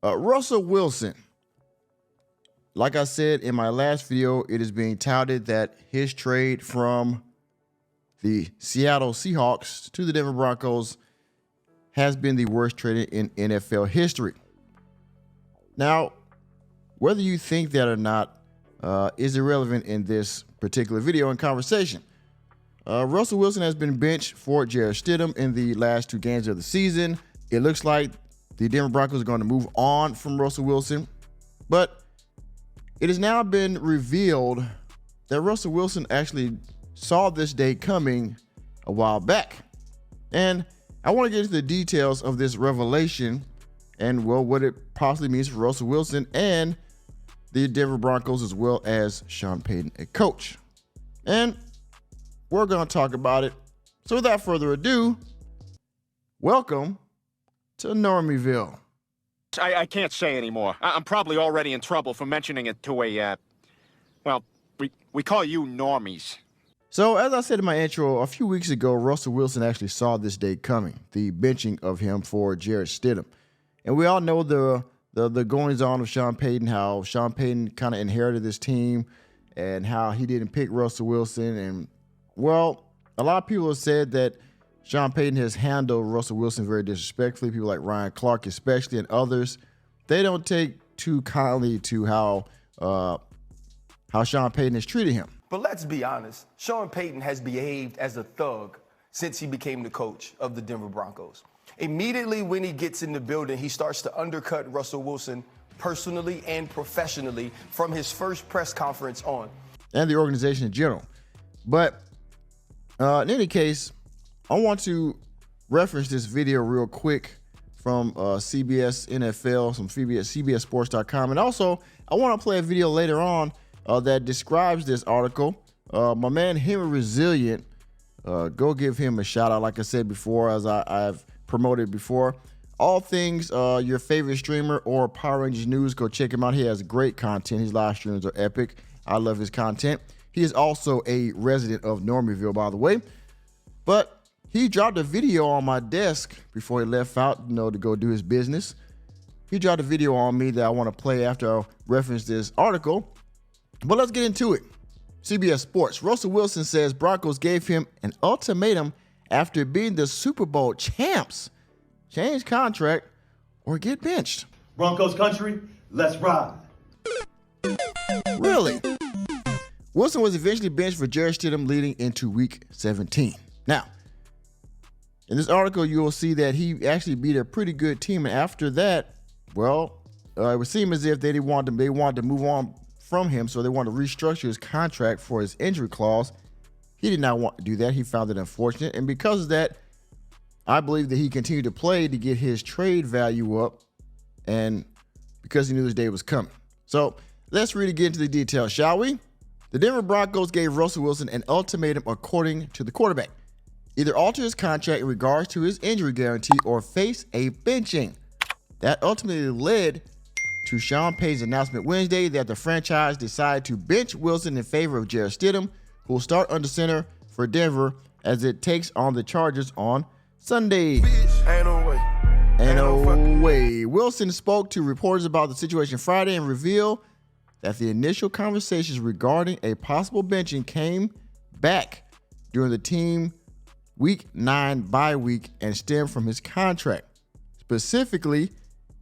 Russell Wilson. Like I said in my last video, it is being touted that his trade from the Seattle Seahawks to the Denver Broncos has been the worst trade in NFL history. Now, whether you think that or not is irrelevant in this particular video and conversation. Russell Wilson has been benched for Jarrett Stidham in the last 2 games of the season. It looks like the Denver Broncos are going to move on from Russell Wilson, but it has now been revealed that Russell Wilson actually saw this day coming a while back. And I want to get into the details of this revelation and, well, what it possibly means for Russell Wilson and the Denver Broncos, as well as Sean Payton, a coach. And we're going to talk about it. So without further ado, welcome to Normieville. I can't say anymore. I'm probably already in trouble for mentioning it to a, well, we call you normies. So as I said in my intro, a few weeks ago, Russell Wilson actually saw this day coming, the benching of him for Jarrett Stidham. And we all know the goings-on of Sean Payton, how Sean Payton kind of inherited this team and how he didn't pick Russell Wilson. And, well, a lot of people have said that Sean Payton has handled Russell Wilson very disrespectfully. People like Ryan Clark especially, and others, they don't take too kindly to how Sean Payton has treated him. But let's be honest, Sean Payton has behaved as a thug since he became the coach of the Denver Broncos. Immediately when he gets in the building, he starts to undercut Russell Wilson personally and professionally from his first press conference on. And the organization in general. But in any case, I want to reference this video real quick from CBS NFL, some CBS Sports.com. And also, I want to play a video later on that describes this article. My man, Henry Resilient, go give him a shout out, like I said before, as I've promoted before. All things your favorite streamer or Power Rangers news, go check him out. He has great content. His live streams are epic. I love his content. He is also a resident of Normieville, by the way. But he dropped a video on my desk before he left out, to go do his business. He dropped a video on me that I want to play after I reference this article. But let's get into it. CBS Sports. Russell Wilson says Broncos gave him an ultimatum after being the Super Bowl champs. Change contract or get benched. Broncos country, let's ride. Really? Wilson was eventually benched for Jarrett Stidham leading into Week 17. Now, in this article, you will see that he actually beat a pretty good team. And after that, well, it would seem as if they wanted to move on from him, so they wanted to restructure his contract for his injury clause. He did not want to do that. He found it unfortunate. And because of that, I believe that he continued to play to get his trade value up, and because he knew this day was coming. So let's really get into the details, shall we? The Denver Broncos gave Russell Wilson an ultimatum according to the quarterback. Either alter his contract in regards to his injury guarantee or face a benching. That ultimately led to Sean Payton's announcement Wednesday that the franchise decided to bench Wilson in favor of Jarrett Stidham, who will start under center for Denver as it takes on the Chargers on Sunday. Ain't no way. Ain't no way. Wilson spoke to reporters about the situation Friday and revealed that the initial conversations regarding a possible benching came back during the team Week 9 bye week and stemmed from his contract. Specifically,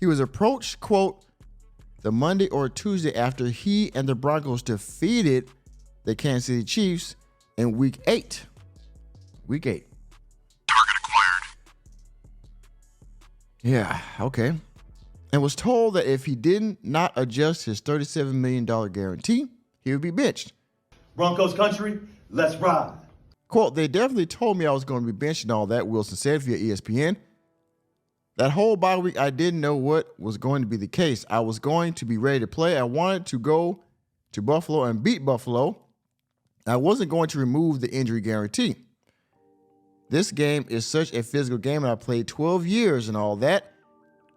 he was approached, quote, the Monday or Tuesday after he and the Broncos defeated the Kansas City Chiefs in Week 8. Week 8. Target acquired. Yeah, okay. And was told that if he did not adjust his $37 million guarantee, he would be benched. Broncos country, let's ride. Quote, they definitely told me I was going to be benched and all that, Wilson said via ESPN. That whole bye week, I didn't know what was going to be the case. I was going to be ready to play. I wanted to go to Buffalo and beat Buffalo. I wasn't going to remove the injury guarantee. This game is such a physical game, and I played 12 years and all that.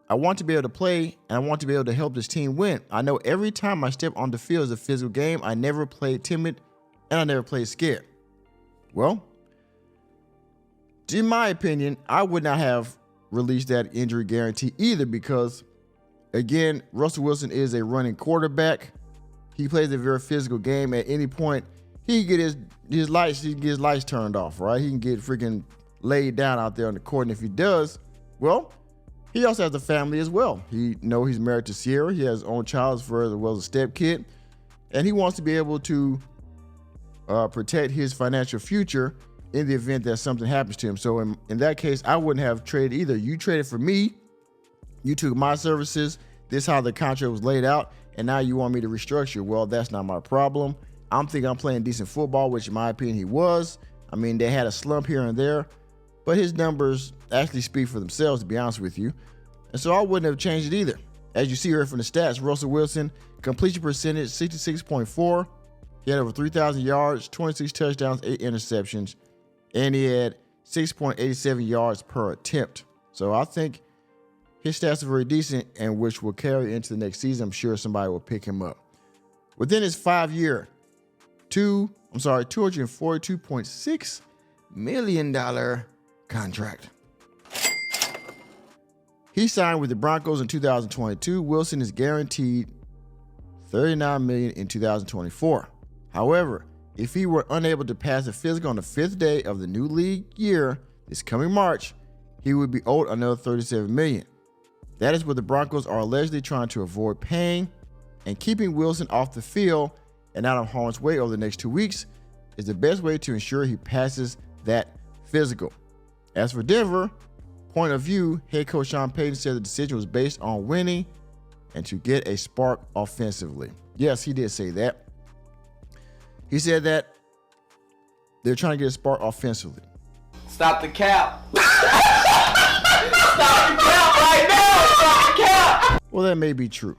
I want to be able to play, and I want to be able to help this team win. I know every time I step on the field is a physical game. I never played timid, and I never played scared. Well, in my opinion, I would not have released that injury guarantee either, because Again, Russell Wilson is a running quarterback. He plays a very physical game. At any point, he can get his lights turned off, right? He can get freaking laid down out there on the court. And if he does, well, he also has a family as well. He's married to Sierra. He has his own child as well as a stepkid. And he wants to be able to protect his financial future in the event that something happens to him. So in that case, I wouldn't have traded either. You traded for me. You took my services. This is how the contract was laid out. And now you want me to restructure. Well, that's not my problem. I'm thinking I'm playing decent football, which in my opinion he was. I mean, they had a slump here and there, but his numbers actually speak for themselves, to be honest with you. And so I wouldn't have changed it either. As you see here from the stats, Russell Wilson, completion percentage, 66.4. He had over 3,000 yards, 26 touchdowns, 8 interceptions, and he had 6.87 yards per attempt. So I think his stats are very decent, and which will carry into the next season. I'm sure somebody will pick him up. Within his 5-year, $242.6 million contract. He signed with the Broncos in 2022. Wilson is guaranteed $39 million in 2024. However, if he were unable to pass a physical on the 5th day of the new league year, this coming March, he would be owed another $37 million. That is what the Broncos are allegedly trying to avoid paying, and keeping Wilson off the field and out of harm's way over the next 2 weeks is the best way to ensure he passes that physical. As for Denver, point of view, head coach Sean Payton said the decision was based on winning and to get a spark offensively. Yes, he did say that. He said that they're trying to get a spark offensively. Stop the cap. Stop the cap right now. Stop the cap. Well, that may be true.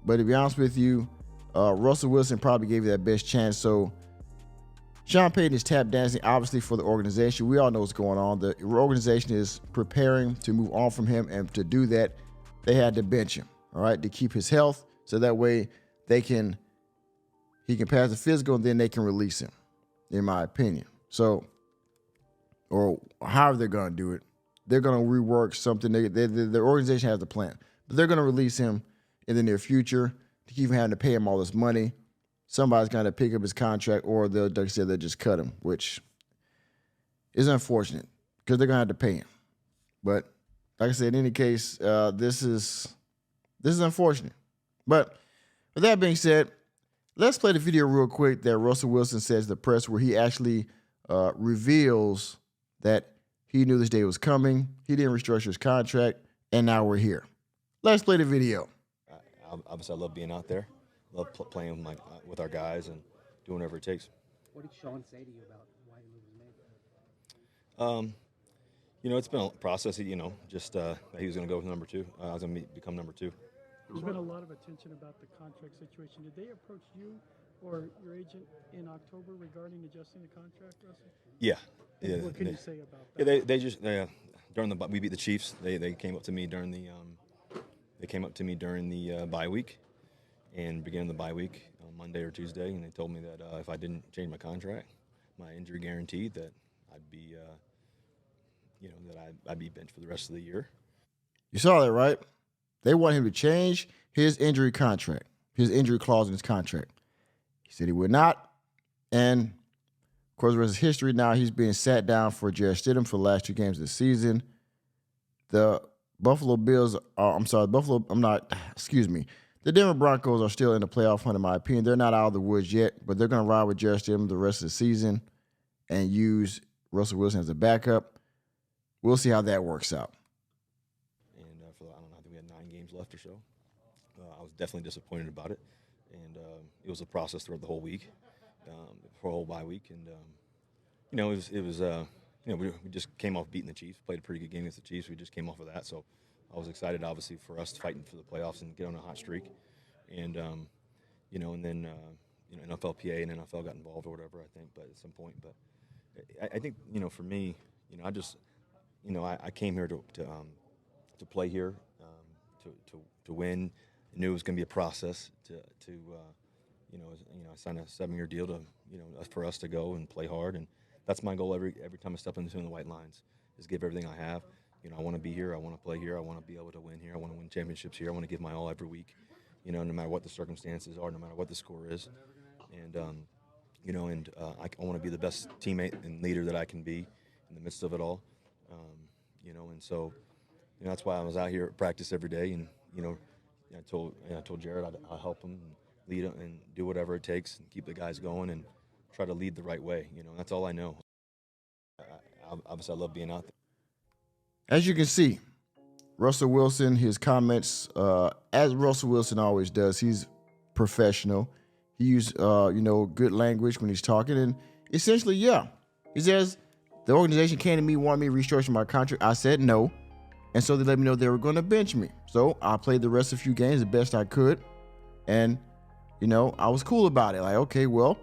But to be honest with you, Russell Wilson probably gave you that best chance. So Sean Payton is tap dancing, obviously, for the organization. We all know what's going on. The organization is preparing to move on from him. And to do that, they had to bench him, all right, to keep his health. So that way he can pass the physical and then they can release him, in my opinion. So, or however they're going to do it, they're going to rework something. The organization has a plan, but they're going to release him in the near future to keep having to pay him all this money. Somebody's going to pick up his contract, or they'll just cut him, which is unfortunate because they're going to have to pay him. But like I said, in any case, this is unfortunate. But with that being said, let's play the video real quick that Russell Wilson says to the press, where he actually reveals that he knew this day was coming. He didn't restructure his contract, and now we're here. Let's play the video. Obviously, I love being out there. Love playing with our guys and doing whatever it takes. What did Sean say to you about why the move was made? It's been a process. Just that he was going to go with number 2. I was going to become number 2. There's been a lot of attention about the contract situation. Did they approach you or your agent in October regarding adjusting the contract, Russell? Yeah. What can you say about that? Yeah, they just during we beat the Chiefs. They came up to me during the bye week, and beginning of the bye week on Monday or Tuesday, and they told me that if I didn't change my contract, my injury guaranteed, that I'd be I'd be benched for the rest of the year. You saw that, right? They want him to change his injury contract, his injury clause in his contract. He said he would not. And, of course, the rest is history. Now he's being sat down for Jarrett Stidham for the last 2 games of the season. The Denver Broncos are still in the playoff hunt, in my opinion. They're not out of the woods yet, but they're going to ride with Jarrett Stidham the rest of the season and use Russell Wilson as a backup. We'll see how that works out. I think we had 9 games left or so. I was definitely disappointed about it, and it was a process throughout the whole week, for a whole bye week, and we just came off beating the Chiefs, played a pretty good game against the Chiefs. We just came off of that, so I was excited, obviously, for us fighting for the playoffs and get on a hot streak, and then NFLPA and NFL got involved or whatever, I think, but at some point, but I think for me, I came here to play here, to win. I knew it was going to be a process I signed a 7-year deal to for us to go and play hard, and that's my goal every time I step into the white lines, is give everything I have, I want to be here. I want to play here. I want to be able to win here. I want to win championships here. I want to give my all every week, no matter what the circumstances are, no matter what the score is. And, I want to be the best teammate and leader that I can be in the midst of it all. And so, that's why I was out here at practice every day. And, I told Jared I'll help him and lead him and do whatever it takes and keep the guys going and try to lead the right way. That's all I know. Obviously, I love being out there. As you can see, Russell Wilson, his comments, as Russell Wilson always does, he's professional. He used, good language when he's talking. And essentially, yeah, he says, the organization came to me, wanted me to restructure my contract. I said no. And so they let me know they were going to bench me. So I played the rest of a few games the best I could. And, I was cool about it. Like, okay, well,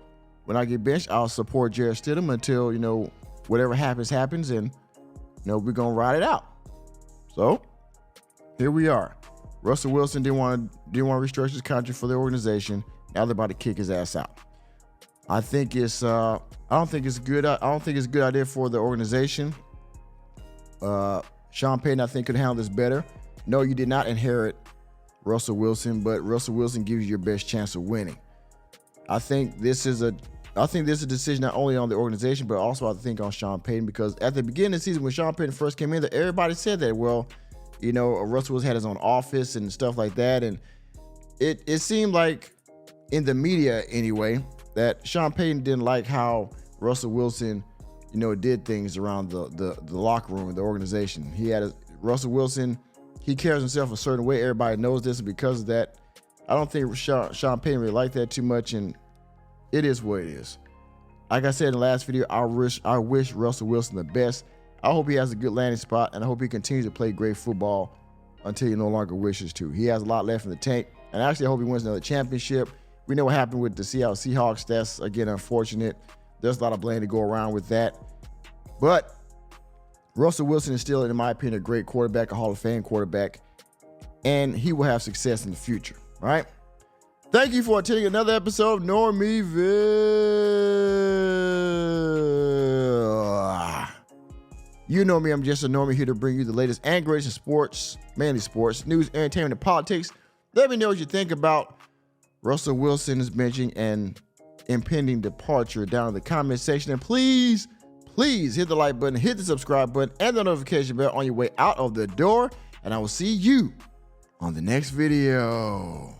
when I get benched, I'll support Jarrett Stidham until, whatever happens. And, we're going to ride it out. So here we are. Russell Wilson didn't want to restructure his contract for the organization. Now they're about to kick his ass out. I think it's I don't think it's good. I don't think it's a good idea for the organization. Sean Payton, I think, could handle this better. No, you did not inherit Russell Wilson, but Russell Wilson gives you your best chance of winning. I think this is a decision not only on the organization, but also I think on Sean Payton, because at the beginning of the season when Sean Payton first came in, everybody said that, well, Russell Wilson had his own office and stuff like that. And it seemed like in the media anyway, that Sean Payton didn't like how Russell Wilson, did things around the locker room, the organization. Russell Wilson, he carries himself a certain way. Everybody knows this, and because of that, I don't think Sean Payton really liked that too much, and it is what it is. Like I said in the last video, I wish Russell Wilson the best. I hope he has a good landing spot, and I hope he continues to play great football until he no longer wishes to. He has a lot left in the tank, and actually I hope he wins another championship. We know what happened with the Seattle Seahawks. That's, again, unfortunate. There's a lot of blame to go around with that. But Russell Wilson is still, in my opinion, a great quarterback, a Hall of Fame quarterback, and he will have success in the future, right? Thank you for attending another episode of Normieville. You know me, I'm just a normie here to bring you the latest and greatest in sports, mainly sports, news, entertainment, and politics. Let me know what you think about Russell Wilson's benching and impending departure down in the comment section. And please hit the like button, hit the subscribe button, and the notification bell on your way out of the door. And I will see you on the next video.